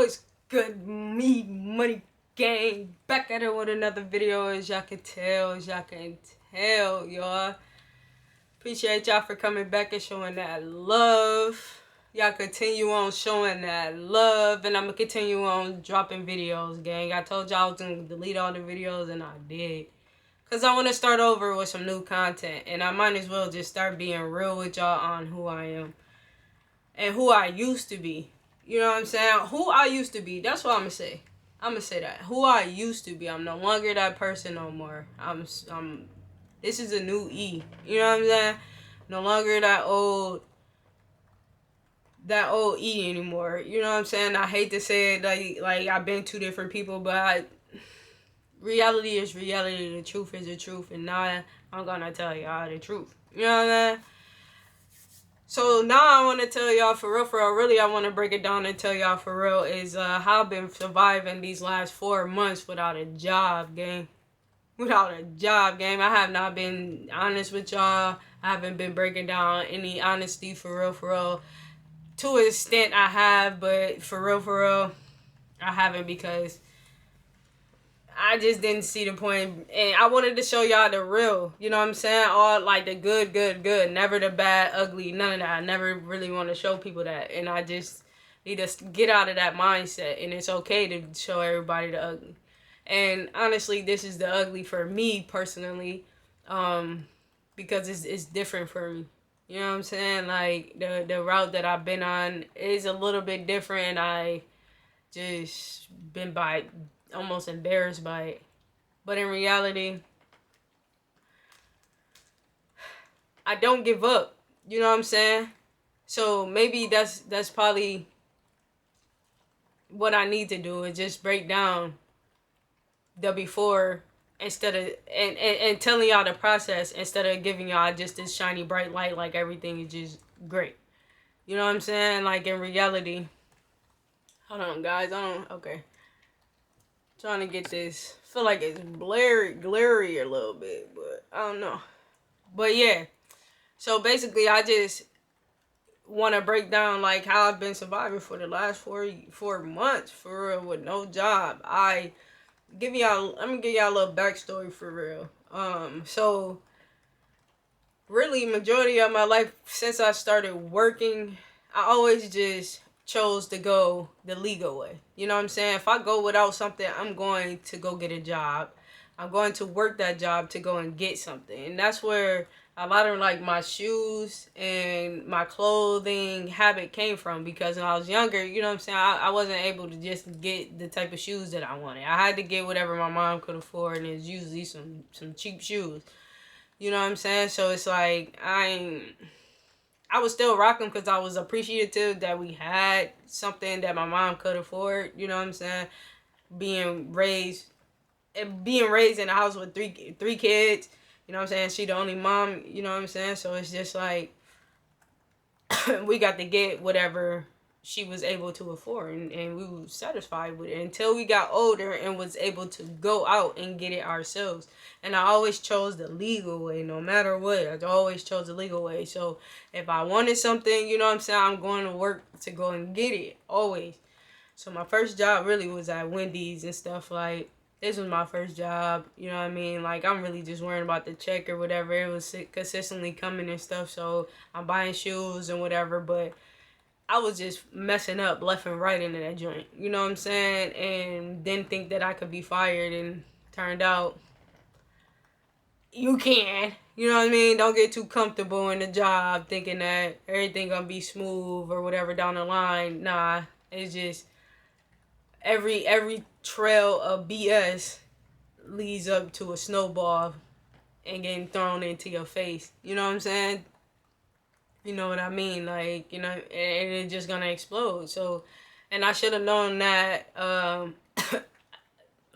What's good, me money gang? Back at it with another video, as y'all can tell, y'all. Appreciate y'all for coming back and showing that love. Y'all continue on showing that love, and I'm gonna continue on dropping videos, gang. I told y'all I was gonna delete all the videos, and I did. Cause I want to start over with some new content, and I might as well just start being real with y'all on who I am and who I used to be. You know what I'm saying? Who I used to be. That's what I'm gonna say. I'm gonna say that. Who I used to be. I'm no longer that person no more. This is a new E. You know what I'm saying? No longer that old E anymore. You know what I'm saying? I hate to say it like I've been two different people, but reality is reality. The truth is the truth, and now I'm gonna tell y'all the truth. You know what I'm saying? So now I want to tell y'all for real, really I want to break it down and tell y'all for real is how I've been surviving these last 4 months without a job, gang. Without a job, gang. I have not been honest with y'all. I haven't been breaking down any honesty for real. To an extent I have, but for real, I haven't because I just didn't see the point, and I wanted to show y'all the real, you know what I'm saying? All like the good, never the bad, ugly, none of that. I never really want to show people that, and I just need to get out of that mindset, and it's okay to show everybody the ugly. And honestly, this is the ugly for me personally, because it's different for me. You know what I'm saying? Like the route that I've been on is a little bit different, and I just been almost embarrassed by it. But in reality, I don't give up. You know what I'm saying? So maybe that's probably what I need to do, is just break down the before instead of and telling y'all the process instead of giving y'all just this shiny bright light like everything is just great. You know what I'm saying? Like in reality. Hold on, guys. Okay. Trying to get this. Feel like it's glary a little bit, but I don't know. But yeah. So basically, I just want to break down like how I've been surviving for the last 4 months for real with no job. I'm gonna give y'all a little backstory for real. So really, majority of my life since I started working, I always just chose to go the legal way. You know what I'm saying? If I go without something, I'm going to go get a job. I'm going to work that job to go and get something. And that's where a lot of like my shoes and my clothing habit came from, because when I was younger, you know what I'm saying, I wasn't able to just get the type of shoes that I wanted. I had to get whatever my mom could afford, and it's usually some cheap shoes. You know what I'm saying? So it's like I was still rocking because I was appreciative that we had something that my mom could afford. You know what I'm saying? Being raised in a house with three kids. You know what I'm saying? She the only mom. You know what I'm saying? So it's just like we got to get whatever she was able to afford, and we were satisfied with it until we got older and was able to go out and get it ourselves. And I always chose the legal way, no matter what. I always chose the legal way. So if I wanted something, you know what I'm saying, I'm going to work to go and get it, always. So my first job really was at Wendy's and stuff. Like, this was my first job, you know what I mean? Like, I'm really just worrying about the check or whatever. It was consistently coming and stuff, so I'm buying shoes and whatever, but I was just messing up left and right into that joint, you know what I'm saying? And didn't think that I could be fired, and turned out you can. You know what I mean? Don't get too comfortable in the job thinking that everything gonna be smooth or whatever down the line. Nah, it's just every trail of BS leads up to a snowball and getting thrown into your face. You know what I'm saying? You know what I mean? Like, you know, and it's just gonna explode. So, and I should have known that a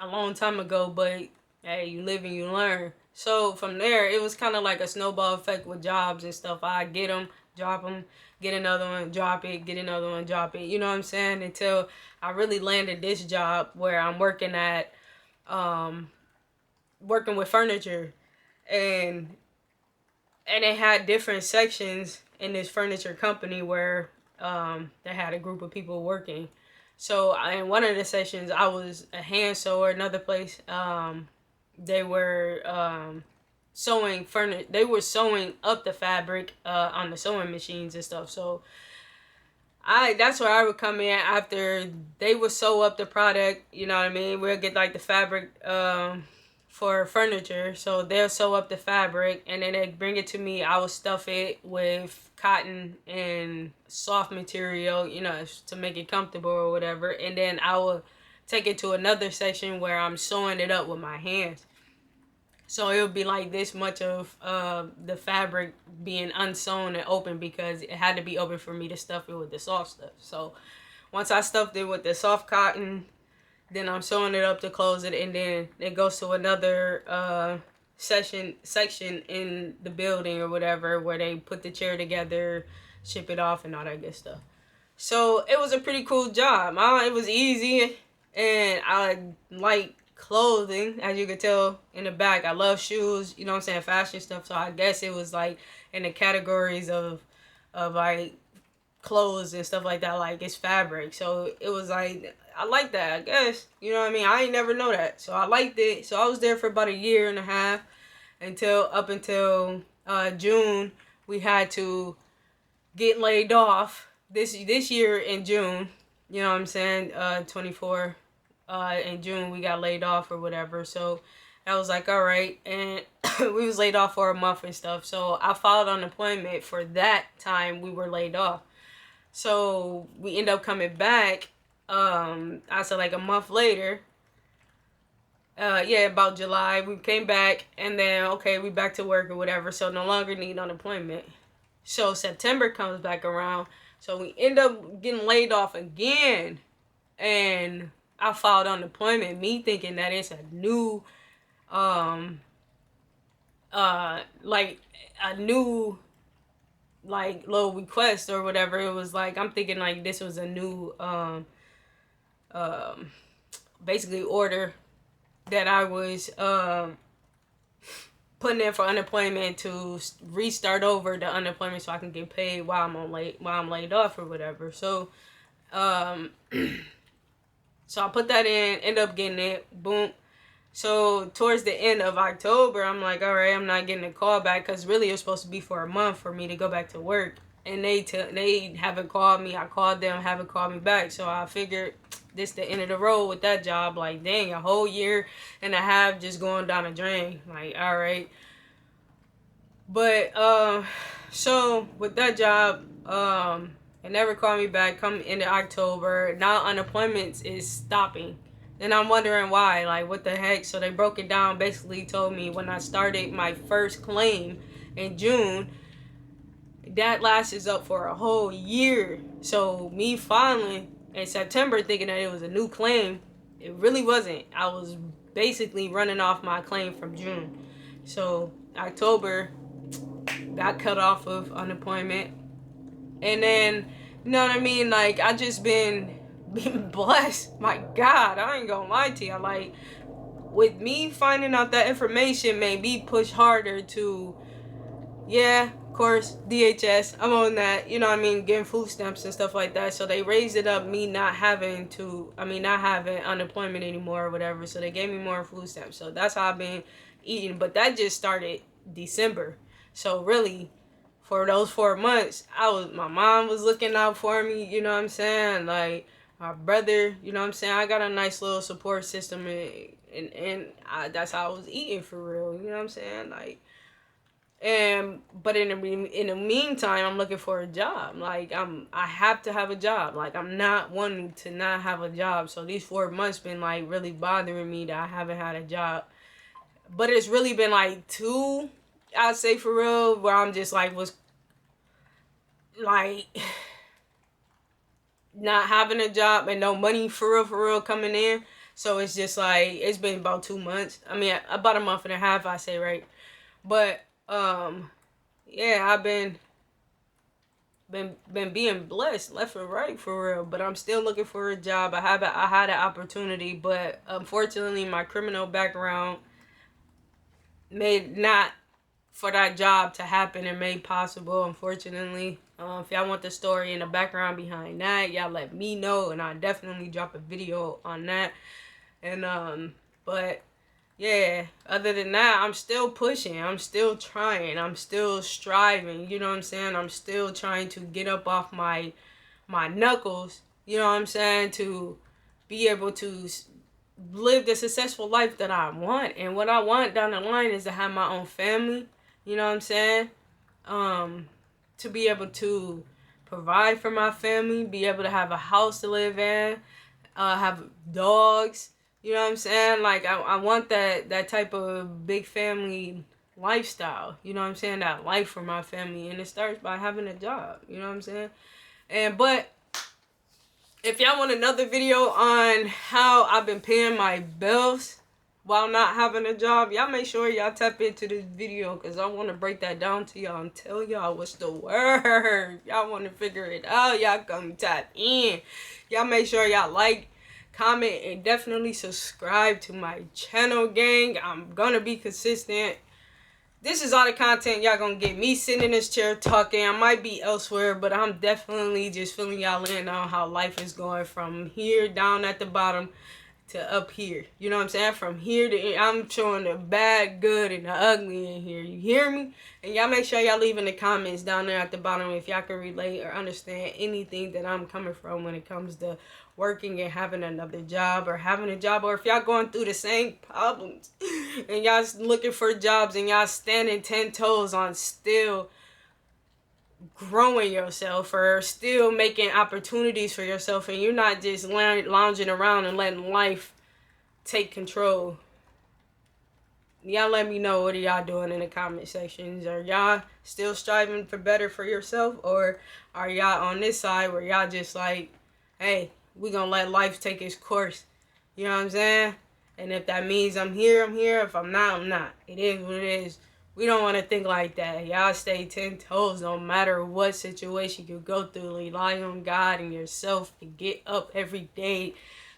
long time ago, but hey, you live and you learn. So from there, it was kind of like a snowball effect with jobs and stuff. I get them, drop them, get another one, drop it, get another one, drop it. You know what I'm saying? Until I really landed this job where I'm working at, working with furniture, and they had different sections in this furniture company where they had a group of people working. So in one of the sessions, I was a hand sewer. Another place, they were sewing furniture. They were sewing up the fabric on the sewing machines and stuff. So that's where I would come in after they would sew up the product. You know what I mean? We'll get like the fabric for furniture. So they'll sew up the fabric and then they bring it to me. I will stuff it with cotton and soft material, you know, to make it comfortable or whatever. And then I will take it to another section where I'm sewing it up with my hands. So it would be like this much of the fabric being unsewn and open because it had to be open for me to stuff it with the soft stuff. So once I stuffed it with the soft cotton, then I'm sewing it up to close it, and then it goes to another section in the building or whatever where they put the chair together, ship it off, and all that good stuff. So it was a pretty cool job. It was easy, and I like clothing, as you could tell in the back. I love shoes, you know what I'm saying, fashion stuff. So I guess it was like in the categories of like clothes and stuff like that, like it's fabric. So it was like, I like that, I guess, you know what I mean. I ain't never know that, so I liked it. So I was there for about a year and a half until June. We had to get laid off this year in June, you know what I'm saying, 24 in June we got laid off or whatever. So I was like, all right, and we was laid off for a month and stuff. So I filed unemployment for that time we were laid off. So we end up coming back, I said like a month later, about July, we came back, and then, okay, we back to work or whatever, so no longer need unemployment. So September comes back around, so we end up getting laid off again, and I filed unemployment, me thinking that it's a new, like a new like little request or whatever. It was like, I'm thinking like this was a new basically order that I was putting in for unemployment to restart over the unemployment so I can get paid while I'm laid off or whatever. So so I put that in, end up getting it, boom. So towards the end of October, I'm like, all right, I'm not getting a call back, because really it was supposed to be for a month for me to go back to work. And they haven't called me. I called them, haven't called me back. So I figured this the end of the road with that job. Like, dang, a whole year and a half just going down the drain. Like, all right. But so with that job, it never called me back. Come into October, now unemployment is stopping. And I'm wondering why, like, what the heck? So they broke it down, basically told me when I started my first claim in June, that lasts up for a whole year. So me filing in September thinking that it was a new claim, it really wasn't. I was basically running off my claim from June. So October got cut off of unemployment. And then, you know what I mean? Like, I just been blessed. My God, I ain't gonna lie to you. Like, with me finding out that information made me push harder to, yeah, of course, DHS, I'm on that, you know what I mean, getting food stamps and stuff like that. So they raised it up, me not having unemployment anymore or whatever. So they gave me more food stamps. So that's how I've been eating. But that just started December. So really, for those 4 months, my mom was looking out for me, you know what I'm saying? Like, my brother, you know what I'm saying? I got a nice little support system, and that's how I was eating for real, you know what I'm saying? Like, but in the meantime, I'm looking for a job. Like, I have to have a job. Like, I'm not wanting to not have a job. So these 4 months been like really bothering me that I haven't had a job. But it's really been like 2, I'd say, for real, where I'm just like, was like not having a job and no money for real coming in. So it's just like, it's been about 2 months. I mean, about a month and a half, I say, right? But yeah, I've been being blessed left and right for real. But I'm still looking for a job. I had an opportunity, but unfortunately my criminal background made not for that job to happen and made possible, unfortunately. If y'all want the story and the background behind that, y'all let me know, and I'll definitely drop a video on that. And but yeah, other than that, I'm still pushing. I'm still trying. I'm still striving. You know what I'm saying? I'm still trying to get up off my knuckles. You know what I'm saying? To be able to live the successful life that I want. And what I want down the line is to have my own family. You know what I'm saying? To be able to provide for my family, be able to have a house to live in, have dogs. You know what I'm saying? Like I want that type of big family lifestyle. You know what I'm saying? That life for my family, and it starts by having a job. You know what I'm saying? But if y'all want another video on how I've been paying my bills while not having a job, y'all make sure y'all tap into this video, because I want to break that down to y'all and tell y'all what's the word. Y'all want to figure it out, y'all come tap in. Y'all make sure y'all like, comment, and definitely subscribe to my channel, gang. I'm gonna be consistent. This is all the content y'all gonna get. Me sitting in this chair talking. I might be elsewhere, but I'm definitely just filling y'all in on how life is going from here down at the bottom to up here. You know what I'm saying? From here to I'm showing the bad, good, and the ugly in here. You hear me? And y'all make sure y'all leave in the comments down there at the bottom if y'all can relate or understand anything that I'm coming from when it comes to working and having another job, or having a job, or if y'all going through the same problems and y'all looking for jobs and y'all standing 10 toes on still growing yourself or still making opportunities for yourself, and you're not just lounging around and letting life take control. Y'all let me know, what are y'all doing in the comment sections? Are y'all still striving for better for yourself, or are y'all on this side where y'all just like, hey, we gonna let life take its course? You know what I'm saying? And if that means I'm here, I'm here. If I'm not, I'm not. It is what it is. We don't want to think like that. Y'all stay 10 toes no matter what situation you go through. Rely on God and yourself to get up every day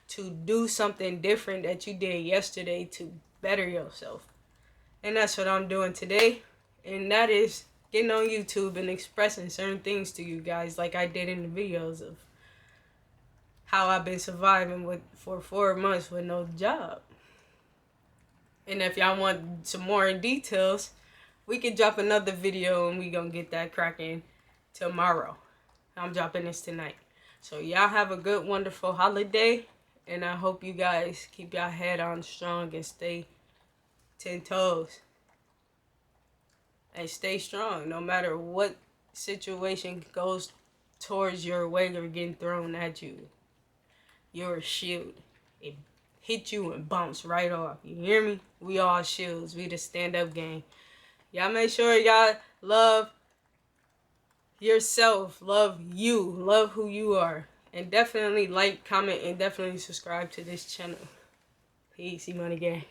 to do something different that you did yesterday to better yourself. And that's what I'm doing today. And that is getting on YouTube and expressing certain things to you guys, like I did in the videos of how I've been surviving for 4 months with no job. And if y'all want some more details, we can drop another video and we gonna get that cracking tomorrow. I'm dropping this tonight. So y'all have a good, wonderful holiday. And I hope you guys keep your head on strong and stay 10 toes. And stay strong no matter what situation goes towards your way or getting thrown at you. You're a shield. It hit you and bounce right off. You hear me? We all shields. We the stand-up gang. Y'all make sure y'all love yourself. Love you. Love who you are. And definitely like, comment, and definitely subscribe to this channel. Peace, E-Money Gang.